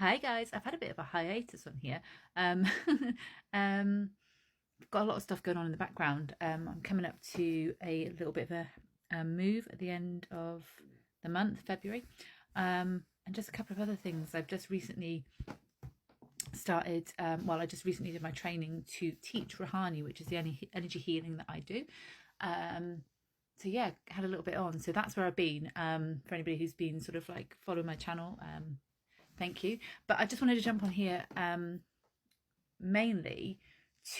Hi guys, I've had a bit of a hiatus on here. Got a lot of stuff going on in the background. I'm coming up to a little bit of a move at the end of the month, February, and just a couple of other things. I've just recently started, I just recently did my training to teach Rouhani, which is the energy healing that I do. So yeah, had a little bit on. So that's where I've been. For anybody who's been sort of like following my channel, thank you. But I just wanted to jump on here mainly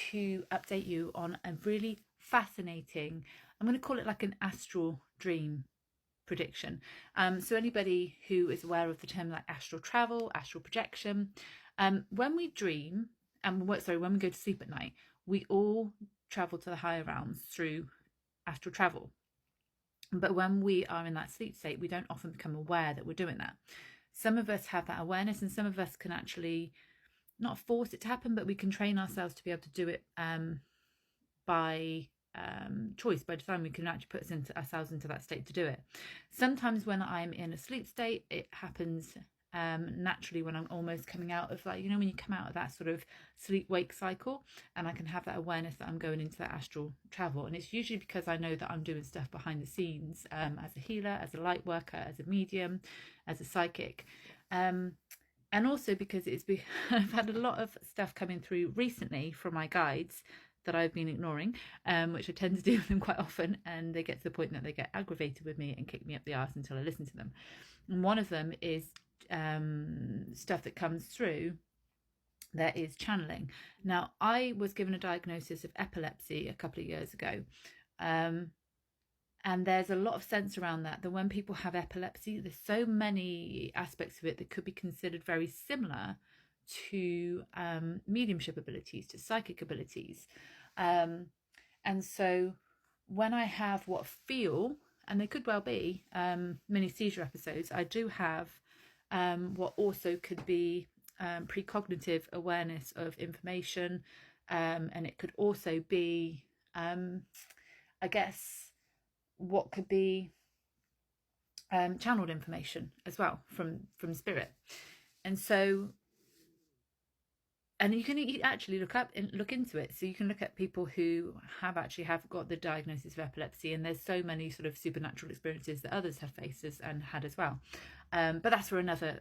to update you on a really fascinating, I'm going to call it like an astral dream prediction. So anybody who is aware of the term like astral travel, astral projection, when we dream and when we go to sleep at night, we all travel to the higher realms through astral travel. But when we are in that sleep state, we don't often become aware that we're doing that. Some of us have that awareness, and some of us can actually not force it to happen, but we can train ourselves to be able to do it by choice. By design, we can actually put ourselves into that state to do it. Sometimes when I'm in a sleep state, it happens naturally when I'm almost coming out of, like, you know, when you come out of that sort of sleep-wake cycle, and I can have that awareness that I'm going into that astral travel. And it's usually because I know that I'm doing stuff behind the scenes as a healer, as a light worker, as a medium, as a psychic. And also because I've had a lot of stuff coming through recently from my guides that I've been ignoring, which I tend to do with them quite often, and they get to the point that they get aggravated with me and kick me up the arse until I listen to them. And one of them is stuff that comes through that is channeling. Now, I was given a diagnosis of epilepsy a couple of years ago, and there's a lot of sense around that when people have epilepsy, there's so many aspects of it that could be considered very similar to mediumship abilities, to psychic abilities. And so when I have what feel, and they could well be mini seizure episodes, I do have what also could be precognitive awareness of information, and it could also be, I guess, what could be channeled information as well from spirit. And so, and you can actually look into it. So you can look at people who have got the diagnosis of epilepsy, and there's so many sort of supernatural experiences that others have faced and had as well. But that's for another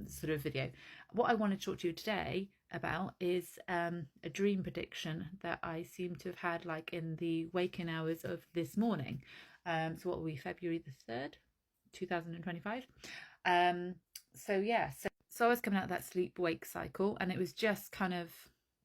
sort of video. What I want to talk to you today about is a dream prediction that I seem to have had like in the waking hours of this morning. So what were we, February the 3rd, 2025? So yeah, so I was coming out of that sleep-wake cycle, and it was just kind of,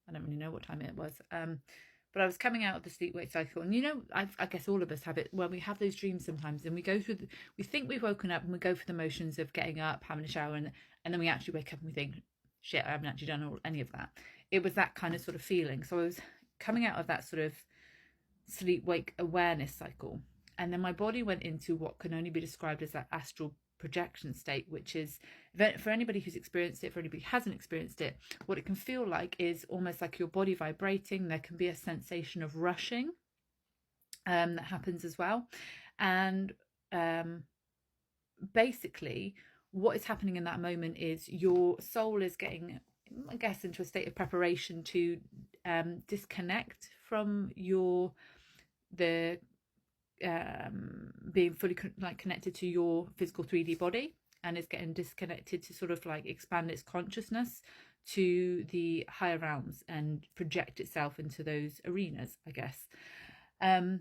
I don't really know what time it was, but I was coming out of the sleep-wake cycle. And, you know, I guess all of us have it when we have those dreams sometimes, and we go through, we think we've woken up, and we go through the motions of getting up, having a shower, and then we actually wake up and we think, shit, I haven't actually done any of that. It was that kind of sort of feeling. So I was coming out of that sort of sleep-wake awareness cycle, and then my body went into what can only be described as that astral projection state, which is, for anybody who's experienced it, for anybody who hasn't experienced it, what it can feel like is almost like your body vibrating. There can be a sensation of rushing that happens as well. And basically what is happening in that moment is your soul is getting, I guess, into a state of preparation to disconnect from being fully connected to your physical 3D body, and it's getting disconnected to sort of like expand its consciousness to the higher realms and project itself into those arenas, I guess. And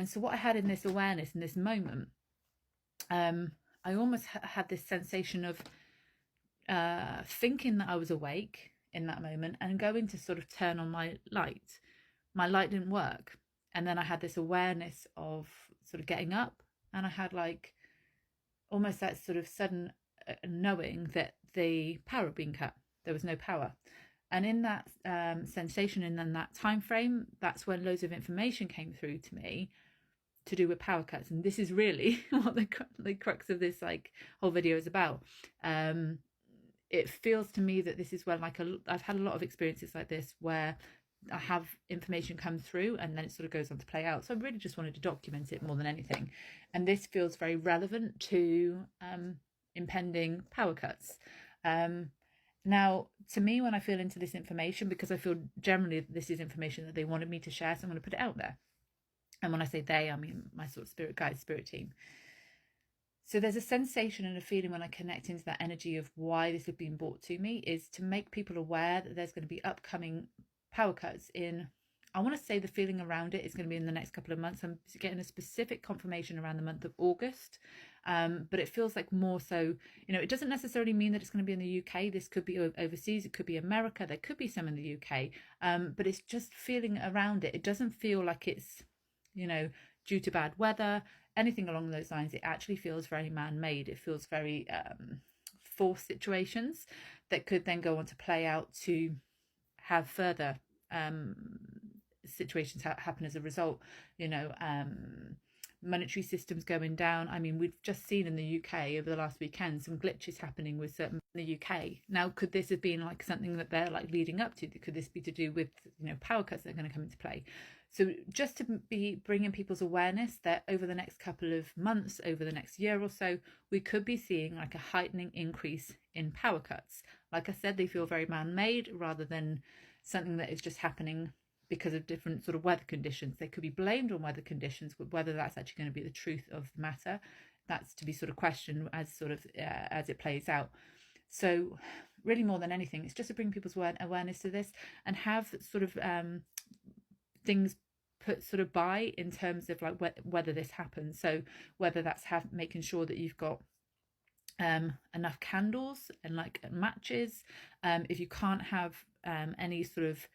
so what I had in this awareness in this moment, I almost had this sensation of thinking that I was awake in that moment and going to sort of turn on my light. My light didn't work. And then I had this awareness of sort of getting up, and I had like almost that sort of sudden knowing that the power had been cut. There was no power. And in that sensation and then that time frame, that's when loads of information came through to me to do with power cuts. And this is really what the crux of this like whole video is about. It feels to me that this is when I've had a lot of experiences like this where I have information come through and then it sort of goes on to play out. So I really just wanted to document it more than anything. And this feels very relevant to impending power cuts. Now, to me, when I feel into this information, because I feel generally this is information that they wanted me to share, so I'm going to put it out there. And when I say they, I mean my sort of spirit guide, spirit team. So there's a sensation and a feeling when I connect into that energy of why this is being brought to me, is to make people aware that there's going to be upcoming power cuts in, I want to say the feeling around it is going to be in the next couple of months. I'm getting a specific confirmation around the month of August. But it feels like more so, you know, it doesn't necessarily mean that it's going to be in the UK. This could be overseas. It could be America. There could be some in the UK. But it's just feeling around it. It doesn't feel like it's, you know, due to bad weather, anything along those lines. It actually feels very man-made. It feels very forced situations that could then go on to play out to have further situations happen as a result, you know, monetary systems going down. I mean, we've just seen in the UK over the last weekend some glitches happening with certain in the UK. Now, could this have been like something that they're like leading up to? Could this be to do with, you know, power cuts that are going to come into play? So just to be bringing people's awareness that over the next couple of months, over the next year or so, we could be seeing like a heightening increase in power cuts. Like I said, they feel very man-made rather than something that is just happening because of different sort of weather conditions. They could be blamed on weather conditions, but whether that's actually going to be the truth of the matter, that's to be sort of questioned as sort of as it plays out. So really, more than anything, it's just to bring people's awareness to this and have sort of things put sort of by in terms of like whether this happens. So whether that's making sure that you've got enough candles and like matches. If you can't have any sort of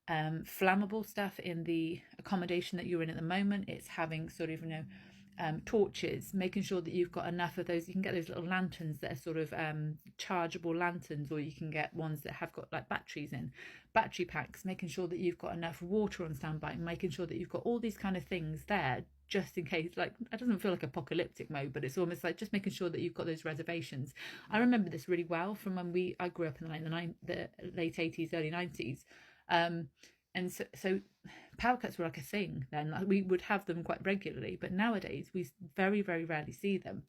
flammable stuff in the accommodation that you're in at the moment, it's having sort of, you know, torches, making sure that you've got enough of those. You can get those little lanterns that are sort of chargeable lanterns, or you can get ones that have got like batteries in, battery packs, making sure that you've got enough water on standby, and making sure that you've got all these kind of things there just in case. Like, it doesn't feel like apocalyptic mode, but it's almost like just making sure that you've got those reservations. I remember this really well from when I grew up in the late 80s, early 90s. And so power cuts were like a thing then. Like, we would have them quite regularly, but nowadays we very, very rarely see them.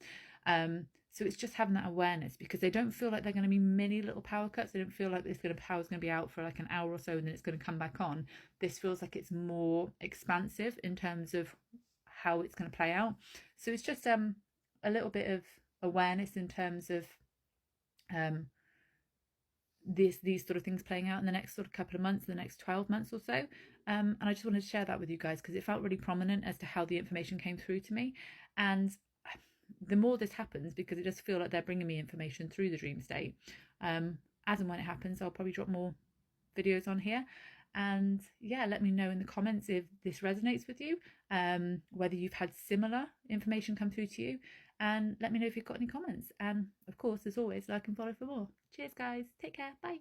So it's just having that awareness, because they don't feel like they're going to be mini little power cuts. They don't feel like power's going to be out for like an hour or so and then it's going to come back on. This feels like it's more expansive in terms of how it's going to play out. So it's just a little bit of awareness in terms of these sort of things playing out in the next sort of couple of months, the next 12 months or so. And I just wanted to share that with you guys because it felt really prominent as to how the information came through to me. And the more this happens, because it does feel like they're bringing me information through the dream state, as and when it happens, I'll probably drop more videos on here. And yeah, let me know in the comments if this resonates with you, whether you've had similar information come through to you, and let me know if you've got any comments. And of course, as always, like and follow for more. Cheers guys, take care, bye.